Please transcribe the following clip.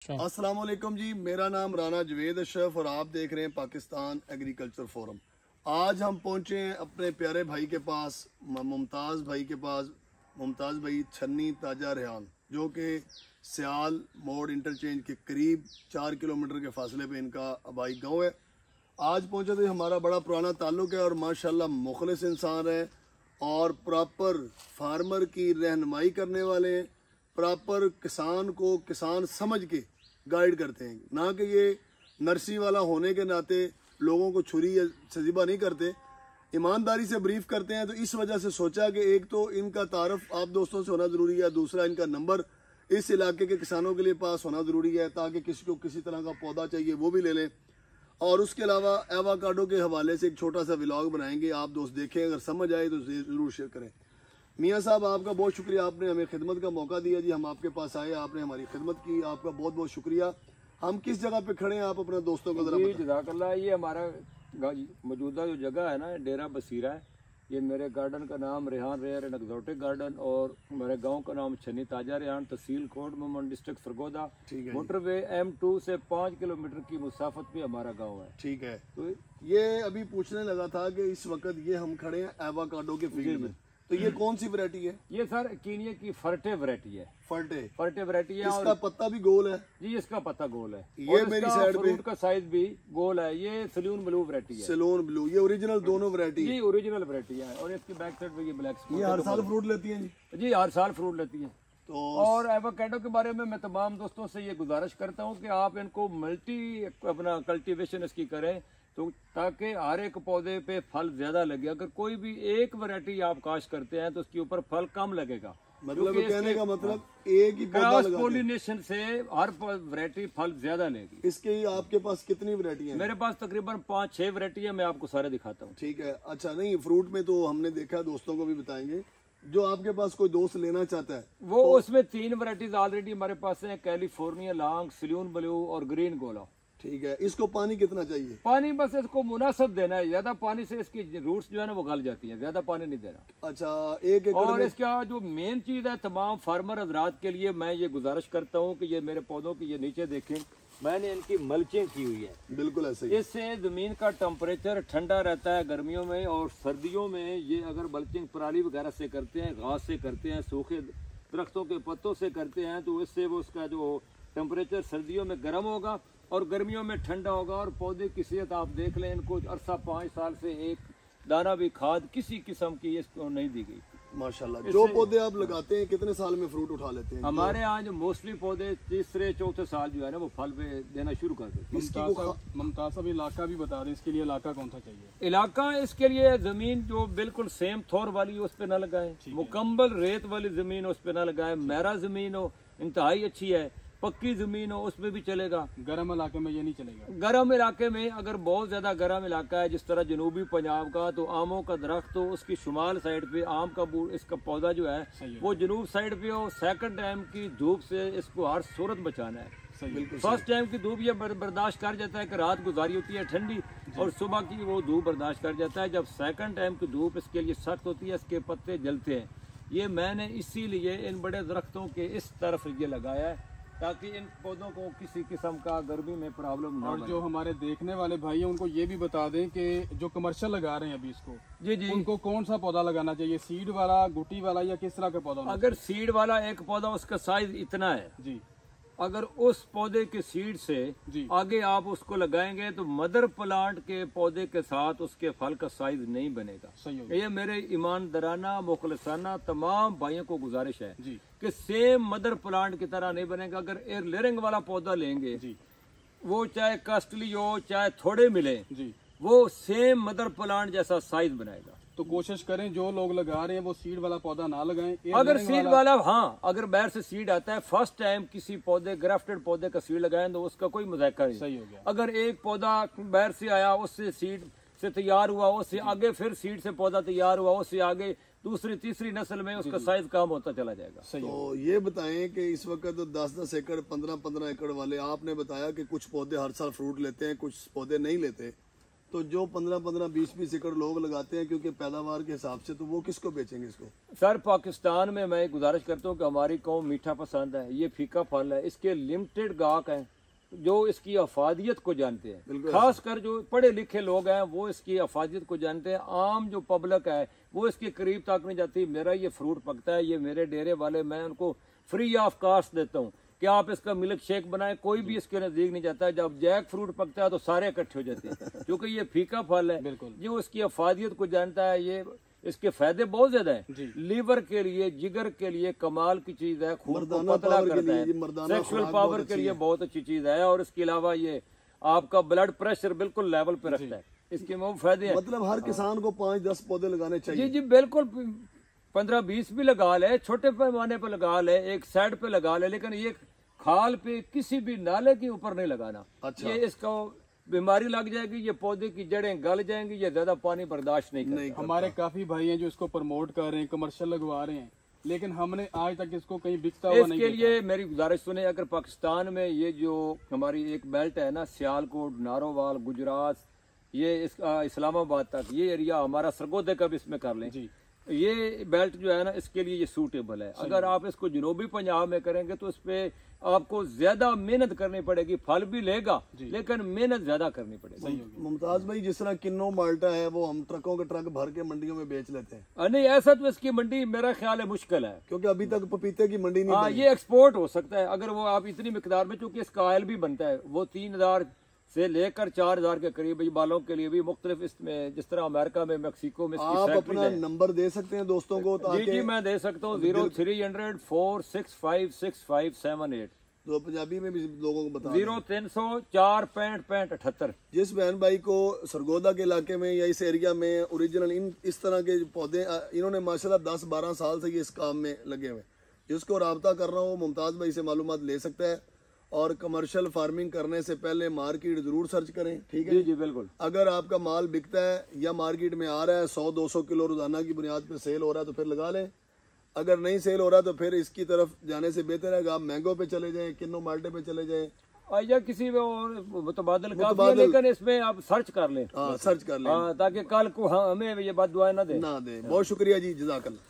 अस्सलाम वालेकुम जी, मेरा नाम राना जवेद अशरफ और आप देख रहे हैं पाकिस्तान एग्रीकल्चर फोरम। आज हम पहुंचे हैं अपने प्यारे भाई के पास, मुमताज़ भाई के पास। मुमताज़ भाई छन्नी ताजा रेहान, जो कि सियाल मोड़ इंटरचेंज के करीब 4 किलोमीटर के फासले पे इनका आबाई गांव है। आज पहुंचे तो हमारा बड़ा पुराना ताल्लुक़ है और माशाल्लाह मुखलिस इंसान है और प्रॉपर फार्मर की रहनुमाई करने वाले हैं। प्रॉपर किसान को किसान समझ के गाइड करते हैं, ना कि ये नर्सरी वाला होने के नाते लोगों को छुरी या सजीबा नहीं करते, ईमानदारी से ब्रीफ करते हैं। तो इस वजह से सोचा कि एक तो इनका तारफ़ आप दोस्तों से होना ज़रूरी है, दूसरा इनका नंबर इस इलाके के किसानों के लिए पास होना ज़रूरी है ताकि किसी को किसी तरह का पौधा चाहिए वो भी ले लें। और उसके अलावा एवोकाडो के हवाले से एक छोटा सा व्लॉग बनाएंगे, आप दोस्त देखें, अगर समझ आए तो ज़रूर शेयर करें। मियाँ साहब, आपका बहुत शुक्रिया, आपने हमें खिदमत का मौका दिया जी। हम आपके पास आए, आपने हमारी खिदमत की, आपका बहुत बहुत शुक्रिया। हम किस जगह पे खड़े हैं, आप अपने दोस्तों को जरा बताएं। जज़ाकल्लाह। ये हमारा मौजूदा जो जगह है ना, डेरा बसीरा है। ये मेरे गार्डन का नाम Rehan rare and exotic garden और मेरे गांव का नाम Chhanni Taja Rehan, tehsil Kot Mohammad, district Sargodha. Motorway M2 से 5 किलोमीटर की मुसाफत पे हमारा गांव है। ठीक है, तो ये अभी पूछने लगा था कि इस वक्त ये हम खड़े हैं एवोकाडो के फील्ड में, तो ये कौन सी वैरायटी है? ये सर कीनिया की फर्टे वैरायटी है। फर्टे वैरायटी है। इसका पत्ता भी गोल है जी, इसका पत्ता गोल है। ये मेरी साइड पे का साइज भी गोल है। ये सलून ब्लू वैरायटी है। सलून ब्लू, ये ओरिजिनल दोनों वैरायटी जी, ओरिजिनल वैरायटी है। और इसकी बैक साइड पे ये ब्लैक स्पॉट। ये हर साल फ्रूट लेती है जी, हर साल फ्रूट लेती है। तो और एवोकाडो के बारे में मैं तमाम दोस्तों से ये गुजारिश करता हूँ कि आप इनको मल्टी अपना कल्टीवेशन इसकी करें, तो ताकि हर एक पौधे पे फल ज्यादा लगे। अगर कोई भी एक वैरायटी आप काश्त करते हैं तो उसके ऊपर फल कम लगेगा। मतलब कहने का मतलब एक ही पौधा क्रॉस पोलिनेशन से हर वैरायटी फल ज्यादा लेगी। इसके आपके पास कितनी वैरायटी है? मेरे पास तकरीबन 5-6 वैरायटी है। मैं आपको सारे दिखाता हूँ। ठीक है, अच्छा। नहीं, फ्रूट में तो हमने देखा, दोस्तों को भी बताएंगे। जो आपके पास कोई दोस्त लेना चाहता है वो तो उसमें 3 वैरायटीज ऑलरेडी हमारे पास है, कैलिफोर्निया लॉन्ग, सलून ब्लू और ग्रीन गोला। ठीक है, इसको पानी कितना चाहिए? पानी बस इसको मुनासिब देना है। ज्यादा पानी से इसकी रूट्स जो है ना वो गल जाती हैं, ज्यादा पानी नहीं देना। अच्छा, 1 एकड़ और इसका जो मेन चीज है, तमाम फार्मर हजरात के लिए मैं ये गुजारिश करता हूँ कि ये मेरे पौधों की ये नीचे देखें, मैंने इनकी मल्चिंग की हुई है। बिल्कुल ऐसे ही। इससे जमीन का टेम्परेचर ठंडा रहता है गर्मियों में, और सर्दियों में ये अगर मल्चिंग पराली वगैरह से करते हैं, घास से करते हैं, सूखे दरख्तों के पत्तों से करते हैं, तो इससे वो उसका जो टेम्परेचर सर्दियों में गर्म होगा और गर्मियों में ठंडा होगा। और पौधे की सेहत आप देख लें, इनको अरसा 5 साल से एक दाना भी खाद किसी किस्म की इसको नहीं दी गई। माशाल्लाह। जो पौधे आप लगाते हैं कितने साल में फ्रूट उठा लेते हैं? हमारे यहाँ जो मोस्टली पौधे 3-4 साल जो है ना वो फल पे देना शुरू कर देते हैं। मुमताज़ साहब, इलाका भी बता दें, इसके लिए इलाका कौन सा चाहिए? इलाका इसके लिए जमीन जो बिल्कुल सेम थोर वाली उस पे न लगाए, मुकम्मल रेत वाली जमीन उस पे न लगाए, मेरा जमीन हो इंतहाई अच्छी है, पक्की जमीन हो उसमें भी चलेगा। गर्म इलाके में ये नहीं चलेगा। गर्म इलाके में अगर बहुत ज्यादा गर्म इलाका है, जिस तरह जनूबी पंजाब का, तो आमों का दरख्त तो उसकी शुमाल साइड पे आम का इसका पौधा जो है वो जनूब साइड पे हो। सेकंड टाइम की धूप से इसको हर सूरत बचाना है। फर्स्ट टाइम की धूप ये बर्दाश्त कर जाता है कि रात गुजारी होती है ठंडी और सुबह की वो धूप बर्दाश्त कर जाता है। जब सेकंड टाइम की धूप इसके लिए सख्त होती है, इसके पत्ते जलते हैं। ये मैंने इसीलिए इन बड़े दरख्तों के इस तरफ ये लगाया है ताकि इन पौधों को किसी किस्म का गर्मी में प्रॉब्लम ना। और जो हमारे देखने वाले भाई हैं उनको ये भी बता दें कि जो कमर्शियल लगा रहे हैं अभी इसको, जी उनको कौन सा पौधा लगाना चाहिए? सीड वाला, गुटी वाला, या किस तरह का पौधा? अगर सीड वाला एक पौधा उसका साइज इतना है जी, अगर उस पौधे के सीड से आगे आप उसको लगाएंगे तो मदर प्लांट के पौधे के साथ उसके फल का साइज नहीं बनेगा। सही। ये मेरे ईमानदाराना मुखलिसाना तमाम भाइयों को गुजारिश है कि सेम मदर प्लांट की तरह नहीं बनेगा। अगर एयर लेयरिंग वाला पौधा लेंगे, वो चाहे कॉस्टली हो चाहे थोड़े मिले, वो सेम मदर प्लांट जैसा साइज बनाएगा। तो कोशिश करें जो लोग लगा रहे हैं वो सीड वाला पौधा ना लगाएं। अगर सीड वाला, हाँ, अगर बाहर से सीड आता है, फर्स्ट टाइम किसी पौधे ग्राफ्टेड पौधे का सीड लगाएं तो उसका कोई मजाक नहीं। सही हो गया। अगर एक पौधा बाहर से आया, उससे सीड से तैयार हुआ, उससे आगे फिर सीड से पौधा तैयार हुआ, उससे आगे दूसरी तीसरी नस्ल में उसका साइज कम होता चला जाएगा। तो ये बताएं कि इस वक्त तो 10-10 एकड़ 15-15 एकड़ वाले, आपने बताया कि कुछ पौधे हर साल फ्रूट लेते हैं, कुछ पौधे नहीं लेते, तो जो 15-15, 20-20 एकड़ लोग लगाते हैं क्योंकि पैदावार के हिसाब से, तो वो किसको बेचेंगे इसको? सर पाकिस्तान में मैं गुजारिश करता हूँ कि हमारी कौम मीठा पसंद है, ये फीका फल है, इसके लिमिटेड गाहक हैं जो इसकी अफादियत को जानते हैं। खासकर जो पढ़े लिखे लोग हैं वो इसकी अफादियत को जानते हैं। आम जो पब्लिक है वो इसके करीब तक नहीं जाती। मेरा ये फ्रूट पकता है, ये मेरे डेरे वाले, मैं उनको फ्री ऑफ कास्ट देता हूँ कि आप इसका मिल्क शेक बनाएं, कोई भी इसके नजदीक नहीं जाता है। जब जैक फ्रूट पकता है तो सारे इकट्ठे हो जाते हैं क्योंकि ये फीका फल है। जो इसकी अफादियत को जानता है, ये इसके फायदे बहुत ज्यादा हैं। लीवर के लिए, जिगर के लिए कमाल की चीज है, खून को पतला करता है, सेक्सुअल पावर के लिए बहुत अच्छी चीज है, और इसके अलावा ये आपका ब्लड प्रेशर बिल्कुल लेवल पे रखता है। इसके वो फायदे हैं। मतलब हर किसान को 5-10 पौधे लगाने चाहिए। जी जी बिल्कुल, 15-20 भी लगा ले, छोटे पैमाने पे लगा ले, एक साइड पे लगा ले, लेकिन ये खाल पे किसी भी नाले के ऊपर नहीं लगाना। ये इसका बीमारी लग जाएगी, ये पौधे की जड़ें गल जाएंगी, ये ज्यादा पानी बर्दाश्त नहीं करता। हमारे काफी भाई हैं जो इसको प्रमोट कर रहे हैं, कमर्शियल लगवा रहे हैं, लेकिन हमने आज तक इसको कहीं बिकता हुआ नहीं देखा। इसके लिए मेरी गुजारिश सुने, अगर पाकिस्तान में ये जो हमारी एक बेल्ट है ना, सियालकोट, नारोवाल, गुजरात, ये इस्लामाबाद तक, ये एरिया हमारा सरगोदे का भी इसमें कर लें, ये बेल्ट जो है ना इसके लिए ये सूटेबल है। अगर आप इसको जनूबी पंजाब में करेंगे तो इस पे आपको ज्यादा मेहनत करनी पड़ेगी, फल भी लेगा लेकिन मेहनत ज्यादा करनी पड़ेगी। मुमताज भाई, जिस तरह किन्नो माल्टा है वो हम ट्रकों के ट्रक भर के मंडियों में बेच लेते हैं। नहीं, ऐसा तो इसकी मंडी मेरा ख्याल है मुश्किल है, क्योंकि अभी तक पपीते की मंडी नहीं बनी। ये एक्सपोर्ट हो सकता है अगर वो आप इतनी मिकदार में, चूंकि इसका ऑयल भी बनता है, वो 3000 से लेकर 4000 के करीब बालों के लिए भी मुख्तलिफ इसमें, जिस तरह अमेरिका में, मेक्सिको में आप अपना नंबर दे सकते हैं दोस्तों को? जी मैं दे सकता हूँ, 0300-465-6578। तो पंजाबी में भी लोगों को बता 0300-465-6578। जिस बहन भाई को सरगोदा के इलाके में या इस एरिया में ओरिजिनल इस तरह के पौधे, इन्होंने माशाल्लाह 10-12 साल से ये इस काम में लगे हुए, जिसको राब्ता कर रहा हूँ मुमताज भाई से मालूमात ले सकता है। और कमर्शियल फार्मिंग करने से पहले मार्केट जरूर सर्च करें, ठीक है? जी जी बिल्कुल। अगर आपका माल बिकता है या मार्केट में आ रहा है, 100-200 किलो रोजाना की बुनियाद पर सेल हो रहा है तो फिर लगा लें। अगर नहीं सेल हो रहा तो फिर इसकी तरफ जाने से बेहतर है कि आप मैंगो पे चले जाएं, किन्नो माल्टे पे चले जाएं, या किसी मुतबादल का, लेकिन इसमें आप सर्च कर लें। सर्च कर लें ताकि कल को हमें ये बात दुआ ना दे। बहुत शुक्रिया जी, जज़ाकल्लाह।